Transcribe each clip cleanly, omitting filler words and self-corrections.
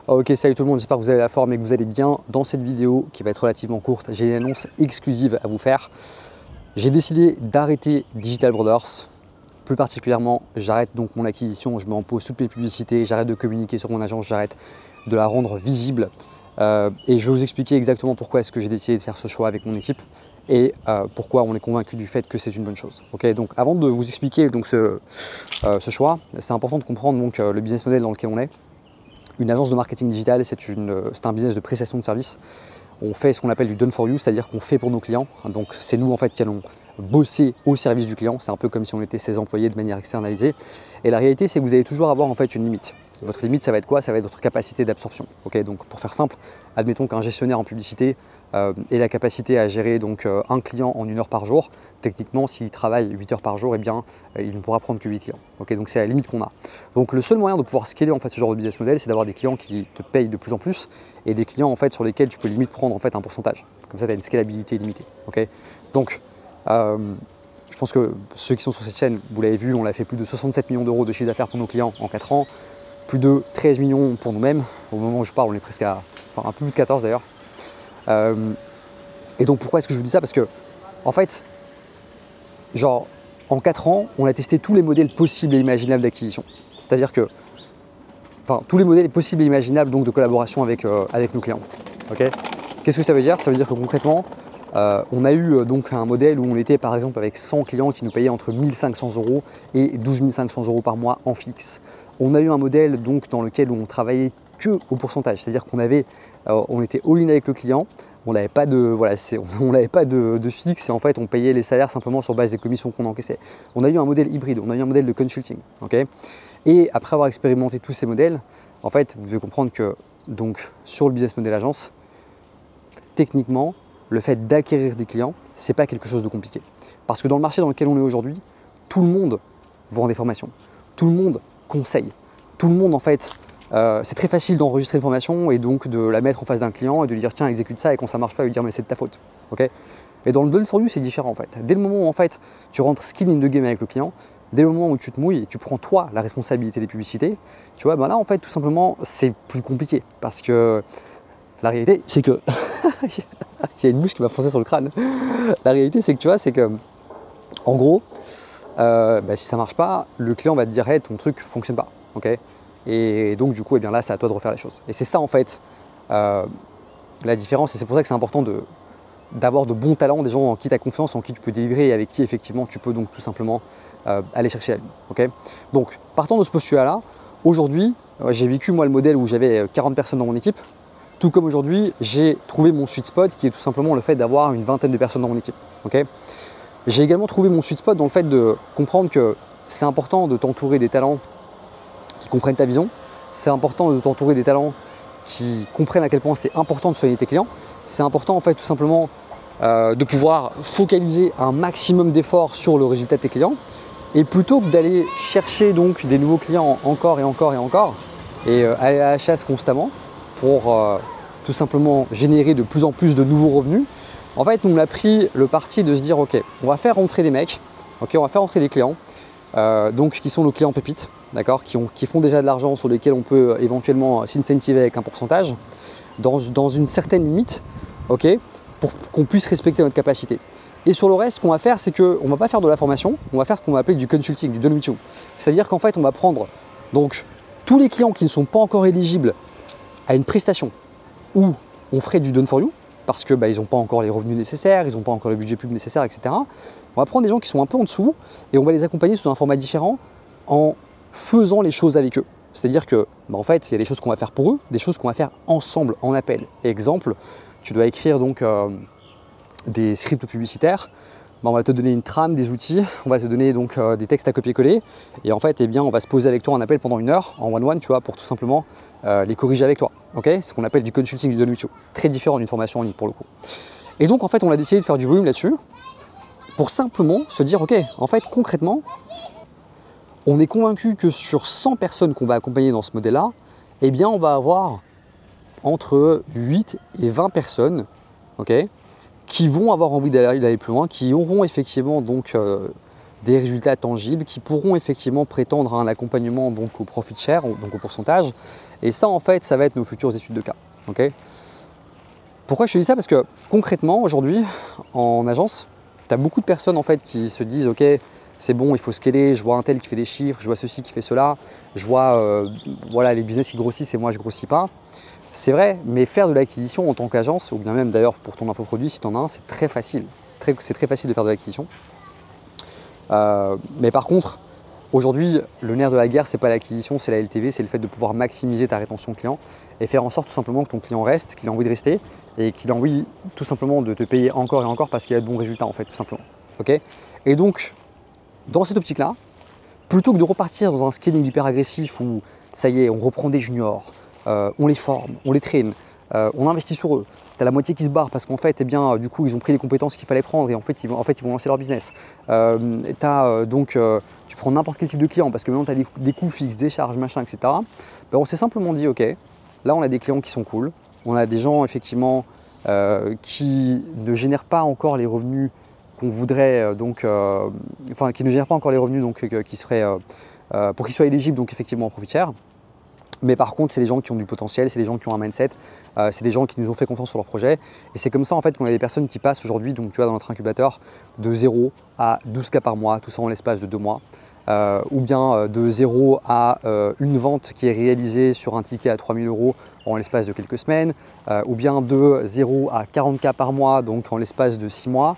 Ok, salut tout le monde, j'espère que vous avez la forme et que vous allez bien. Dans cette vidéo qui va être relativement courte, j'ai une annonce exclusive à vous faire. J'ai décidé d'arrêter Digital Brothers. Plus particulièrement, j'arrête donc mon acquisition, je mets en pause toutes mes publicités, j'arrête de communiquer sur mon agence, j'arrête de la rendre visible. Et je vais vous expliquer exactement pourquoi est-ce que j'ai décidé de faire ce choix avec mon équipe et pourquoi on est convaincu du fait que c'est une bonne chose. Ok, donc avant de vous expliquer donc, ce choix, c'est important de comprendre donc, le business model dans lequel on est. Une agence de marketing digital, c'est un business de prestation de services. On fait ce qu'on appelle du done for you, c'est-à-dire qu'on fait pour nos clients. Donc c'est nous en fait qui allons bosser au service du client. C'est un peu comme si on était ses employés de manière externalisée. Et la réalité, c'est que vous allez toujours avoir en fait une limite. Votre limite, ça va être quoi? Ça va être votre capacité d'absorption. Okay, donc pour faire simple, admettons qu'un gestionnaire en publicité ait la capacité à gérer donc, un client en 1 heure par jour. Techniquement, s'il travaille 8 heures par jour, eh bien, il ne pourra prendre que 8 clients. Okay, donc c'est la limite qu'on a. Donc le seul moyen de pouvoir scaler en fait, ce genre de business model, c'est d'avoir des clients qui te payent de plus en plus et des clients en fait, sur lesquels tu peux limite prendre en fait, un pourcentage. Comme ça, tu as une scalabilité limitée. Okay, donc, je pense que ceux qui sont sur cette chaîne, vous l'avez vu, on a fait plus de 67 millions d'euros de chiffre d'affaires pour nos clients en 4 ans, plus de 13 millions pour nous-mêmes. Au moment où je parle, on est presque à, enfin un peu plus de 14 d'ailleurs. Et donc pourquoi est-ce que je vous dis ça? Parce que, en fait, genre, en 4 ans, on a testé tous les modèles possibles et imaginables d'acquisition. C'est-à-dire que, enfin, tous les modèles possibles et imaginables donc, de collaboration avec nos clients. Okay, qu'est-ce que ça veut dire? Ça veut dire que concrètement, on a eu donc un modèle où on était par exemple avec 100 clients qui nous payaient entre 1 500 € et 12 500 € par mois en fixe. On a eu un modèle donc dans lequel on travaillait que au pourcentage, c'est-à-dire qu'on avait, on était all-in avec le client, on n'avait pas de, voilà, on n'avait pas de fixe et en fait on payait les salaires simplement sur base des commissions qu'on encaissait. On a eu un modèle hybride, on a eu un modèle de consulting, okay, et après avoir expérimenté tous ces modèles, en fait vous devez comprendre que donc sur le business model agence, techniquement, le fait d'acquérir des clients, c'est pas quelque chose de compliqué. Parce que dans le marché dans lequel on est aujourd'hui, tout le monde vend des formations, tout le monde conseille, tout le monde en fait, c'est très facile d'enregistrer une formation et donc de la mettre en face d'un client et de lui dire tiens exécute ça et quand ça marche pas, lui dire mais c'est de ta faute. Okay, mais dans le done for you, c'est différent en fait. Dès le moment où en fait tu rentres skin in the game avec le client, dès le moment où tu te mouilles et tu prends toi la responsabilité des publicités, tu vois, ben là en fait tout simplement c'est plus compliqué parce que la réalité c'est que il y a une mouche qui m'a foncé sur le crâne. La réalité, c'est que tu vois, c'est que, en gros, si ça marche pas, le client va te dire hey, ton truc fonctionne pas. Okay, et donc, du coup, eh bien là, c'est à toi de refaire les choses. Et c'est ça, en fait, la différence. Et c'est pour ça que c'est important d'avoir de bons talents, des gens en qui tu as confiance, en qui tu peux délivrer et avec qui, effectivement, tu peux donc tout simplement aller chercher la lune. Okay, donc, partant de ce postulat-là, aujourd'hui, j'ai vécu, moi, le modèle où j'avais 40 personnes dans mon équipe. Tout comme aujourd'hui, j'ai trouvé mon sweet spot qui est tout simplement le fait d'avoir une vingtaine de personnes dans mon équipe. Okay, j'ai également trouvé mon sweet spot dans le fait de comprendre que c'est important de t'entourer des talents qui comprennent ta vision. C'est important de t'entourer des talents qui comprennent à quel point c'est important de soigner tes clients. C'est important en fait tout simplement de pouvoir focaliser un maximum d'efforts sur le résultat de tes clients. Et plutôt que d'aller chercher donc des nouveaux clients encore et encore et encore et aller à la chasse constamment pour tout simplement générer de plus en plus de nouveaux revenus, en fait, nous on a pris le parti de se dire ok, on va faire rentrer des mecs, okay, on va faire rentrer des clients, donc qui sont nos clients pépites, d'accord, qui font déjà de l'argent sur lesquels on peut éventuellement s'incentiver avec un pourcentage, dans une certaine limite, okay, pour qu'on puisse respecter notre capacité. Et sur le reste, ce qu'on va faire, c'est qu'on ne va pas faire de la formation, on va faire ce qu'on va appeler du consulting, du done with you. C'est-à-dire qu'en fait, on va prendre donc tous les clients qui ne sont pas encore éligibles à une prestation où on ferait du done for you parce que ils n'ont pas encore les revenus nécessaires, ils n'ont pas encore le budget pub nécessaire, etc. On va prendre des gens qui sont un peu en dessous et on va les accompagner sous un format différent en faisant les choses avec eux. C'est-à-dire que, en fait, il y a des choses qu'on va faire pour eux, des choses qu'on va faire ensemble en appel. Exemple, tu dois écrire donc des scripts publicitaires. On va te donner une trame, des outils, on va te donner donc des textes à copier-coller et en fait eh bien, on va se poser avec toi en appel pendant 1 heure en one-one, tu vois, pour tout simplement les corriger avec toi. Okay, c'est ce qu'on appelle du consulting, du done with you. Très différent d'une formation en ligne pour le coup. Et donc en fait on a décidé de faire du volume là-dessus pour simplement se dire ok, en fait concrètement on est convaincu que sur 100 personnes qu'on va accompagner dans ce modèle-là, eh bien on va avoir entre 8 et 20 personnes, okay, qui vont avoir envie d'aller plus loin, qui auront effectivement donc des résultats tangibles qui pourront effectivement prétendre à un accompagnement donc au profit share, donc au pourcentage. Et ça en fait, ça va être nos futures études de cas. Okay, pourquoi je te dis ça? Parce que concrètement aujourd'hui en agence, tu as beaucoup de personnes en fait qui se disent ok, c'est bon, il faut scaler, je vois un tel qui fait des chiffres, je vois ceci qui fait cela, je vois voilà, les business qui grossissent et moi je grossis pas. C'est vrai, mais faire de l'acquisition en tant qu'agence, ou bien même d'ailleurs pour ton infoproduit si tu en as un, c'est très facile. C'est très facile de faire de l'acquisition. Mais par contre, aujourd'hui, le nerf de la guerre, c'est pas l'acquisition, c'est la LTV, c'est le fait de pouvoir maximiser ta rétention client et faire en sorte tout simplement que ton client reste, qu'il ait envie de rester et qu'il ait envie tout simplement de te payer encore et encore parce qu'il a de bons résultats en fait, tout simplement. Okay, et donc, dans cette optique-là, plutôt que de repartir dans un scaling hyper agressif où ça y est, on reprend des juniors, on les forme, on les traîne, on investit sur eux. Tu as la moitié qui se barre parce qu'en fait, eh bien, du coup, ils ont pris les compétences qu'il fallait prendre et en fait, ils vont lancer leur business. Tu prends n'importe quel type de client parce que maintenant, tu as des coûts fixes, des charges, machin, etc. Ben, on s'est simplement dit, ok, là, on a des clients qui sont cool. On a des gens, effectivement, qui ne génèrent pas encore les revenus qu'on voudrait, qui ne génèrent pas encore les revenus qui seraient, pour qu'ils soient éligibles, donc effectivement, en profit share. Mais par contre, c'est des gens qui ont du potentiel, c'est des gens qui ont un mindset, c'est des gens qui nous ont fait confiance sur leur projet. Et c'est comme ça en fait qu'on a des personnes qui passent aujourd'hui, donc tu vois, dans notre incubateur, de 0 à 12 cas par mois, tout ça en l'espace de 2 mois. Ou bien de 0 à une vente qui est réalisée sur un ticket à 3 000 € en l'espace de quelques semaines, ou bien de 0 à 40 cas par mois, donc en l'espace de 6 mois.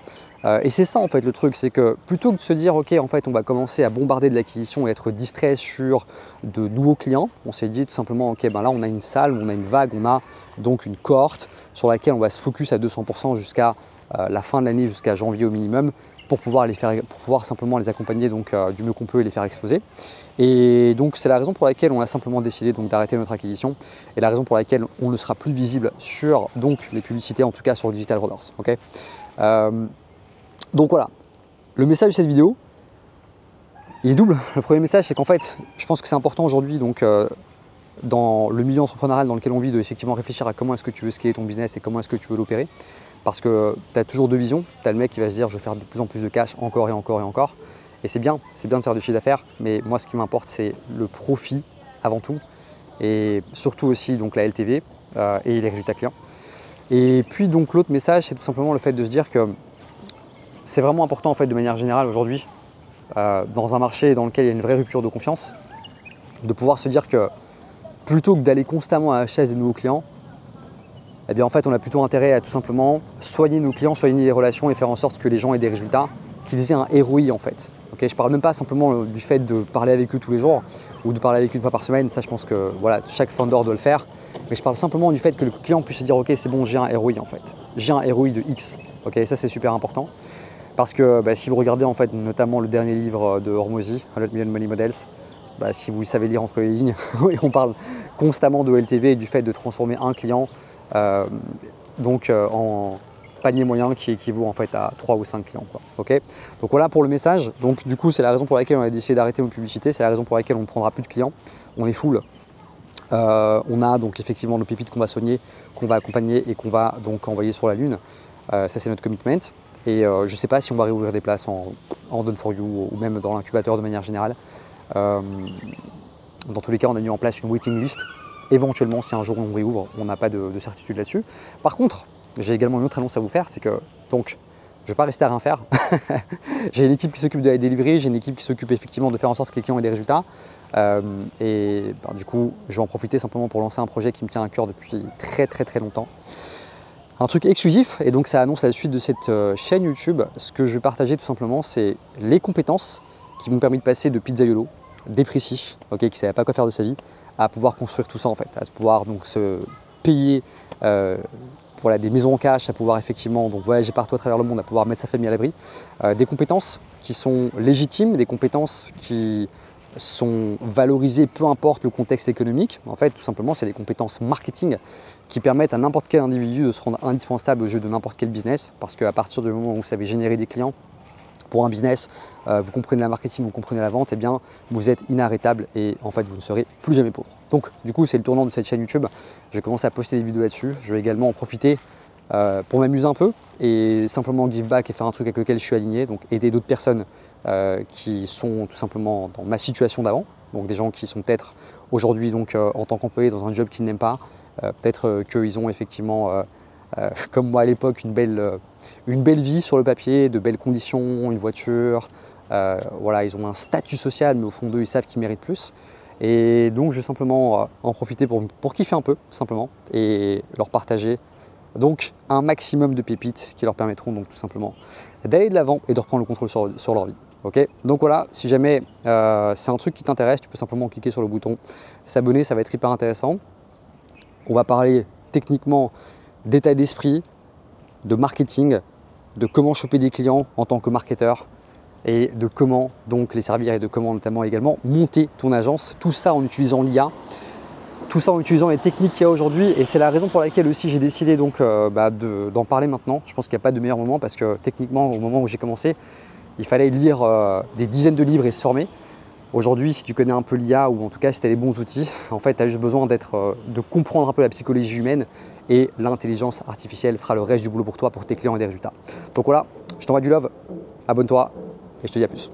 Et c'est ça en fait le truc, c'est que plutôt que de se dire ok, en fait on va commencer à bombarder de l'acquisition et être distrait sur de nouveaux clients, on s'est dit tout simplement ok, ben là on a une salle, on a une vague, on a donc une cohorte sur laquelle on va se focus à 200% jusqu'à la fin de l'année, jusqu'à janvier au minimum, pour pouvoir simplement les accompagner donc, du mieux qu'on peut et les faire exploser. Et donc c'est la raison pour laquelle on a simplement décidé d'arrêter notre acquisition et la raison pour laquelle on ne sera plus visible sur donc, les publicités, en tout cas sur Digital Brothers. Okay, donc voilà, le message de cette vidéo, il est double. Le premier message, c'est qu'en fait, je pense que c'est important aujourd'hui, dans le milieu entrepreneurial dans lequel on vit, de effectivement réfléchir à comment est-ce que tu veux scaler ton business et comment est-ce que tu veux l'opérer. Parce que tu as toujours deux visions. Tu as le mec qui va se dire je vais faire de plus en plus de cash, encore et encore et encore. Et c'est bien de faire du chiffre d'affaires, mais moi ce qui m'importe c'est le profit avant tout. Et surtout aussi donc, la LTV et les résultats clients. Et puis donc l'autre message, c'est tout simplement le fait de se dire que c'est vraiment important en fait de manière générale aujourd'hui, dans un marché dans lequel il y a une vraie rupture de confiance, de pouvoir se dire que plutôt que d'aller constamment à la chasse des nouveaux clients, eh bien en fait on a plutôt intérêt à tout simplement soigner nos clients, soigner les relations et faire en sorte que les gens aient des résultats, qu'ils aient un ROI en fait. Okay, je ne parle même pas simplement du fait de parler avec eux tous les jours ou de parler avec eux une fois par semaine, ça je pense que voilà, chaque founder doit le faire, mais je parle simplement du fait que le client puisse se dire ok c'est bon, j'ai un ROI en fait, j'ai un ROI de X, okay, ça c'est super important. Parce que si vous regardez en fait notamment le dernier livre de Hormozy, 100 Million Money Models, si vous savez lire entre les lignes, on parle constamment de LTV et du fait de transformer un client en panier moyen qui équivaut en fait à 3 ou 5 clients. Quoi. Okay, donc voilà pour le message. Donc du coup c'est la raison pour laquelle on a décidé d'arrêter nos publicités, c'est la raison pour laquelle on ne prendra plus de clients. On est full. On a donc effectivement nos pépites qu'on va soigner, qu'on va accompagner et qu'on va donc envoyer sur la lune. Ça c'est notre commitment. Et je ne sais pas si on va réouvrir des places en Done for You ou même dans l'incubateur de manière générale. Dans tous les cas, on a mis en place une waiting list. Éventuellement, si un jour on réouvre, on n'a pas de certitude là-dessus. Par contre, j'ai également une autre annonce à vous faire, c'est que donc, je ne vais pas rester à rien faire. J'ai une équipe qui s'occupe de la delivery, j'ai une équipe qui s'occupe effectivement de faire en sorte que les clients aient des résultats. Du coup, je vais en profiter simplement pour lancer un projet qui me tient à cœur depuis très longtemps. Un truc exclusif, et donc ça annonce la suite de cette chaîne YouTube. Ce que je vais partager tout simplement, c'est les compétences qui m'ont permis de passer de pizzaiolo, dépressif, qui ne savait pas quoi faire de sa vie, à pouvoir construire tout ça en fait, à pouvoir donc se payer des maisons en cash, à pouvoir effectivement donc voyager partout à travers le monde, à pouvoir mettre sa famille à l'abri. Des compétences qui sont légitimes, des compétences qui sont valorisées peu importe le contexte économique. En fait, tout simplement, c'est des compétences marketing qui permettent à n'importe quel individu de se rendre indispensable au jeu de n'importe quel business, parce qu'à partir du moment où vous savez générer des clients pour un business, vous comprenez la marketing, vous comprenez la vente, eh bien vous êtes inarrêtable et en fait vous ne serez plus jamais pauvre. Donc du coup c'est le tournant de cette chaîne YouTube, je vais commencer à poster des vidéos là-dessus, je vais également en profiter pour m'amuser un peu et simplement give back et faire un truc avec lequel je suis aligné, donc aider d'autres personnes qui sont tout simplement dans ma situation d'avant, donc des gens qui sont peut-être aujourd'hui donc en tant qu'employés dans un job qu'ils n'aiment pas, peut-être qu'ils ont effectivement comme moi à l'époque une belle vie sur le papier, de belles conditions, une voiture, voilà, ils ont un statut social mais au fond d'eux ils savent qu'ils méritent plus. Et donc je vais simplement en profiter pour kiffer un peu tout simplement et leur partager donc un maximum de pépites qui leur permettront donc tout simplement d'aller de l'avant et de reprendre le contrôle sur leur vie. Ok, donc voilà, si jamais c'est un truc qui t'intéresse, tu peux simplement cliquer sur le bouton s'abonner, ça va être hyper intéressant. On va parler techniquement d'état d'esprit, de marketing, de comment choper des clients en tant que marketeur et de comment donc les servir et de comment notamment également monter ton agence, tout ça en utilisant l'IA. Tout ça en utilisant les techniques qu'il y a aujourd'hui et c'est la raison pour laquelle aussi j'ai décidé donc d'en parler maintenant. Je pense qu'il n'y a pas de meilleur moment parce que techniquement au moment où j'ai commencé, il fallait lire des dizaines de livres et se former. Aujourd'hui, si tu connais un peu l'IA ou en tout cas si tu as les bons outils, en fait tu as juste besoin de comprendre un peu la psychologie humaine et l'intelligence artificielle fera le reste du boulot pour toi, pour tes clients et des résultats. Donc voilà, je t'envoie du love, abonne-toi et je te dis à plus.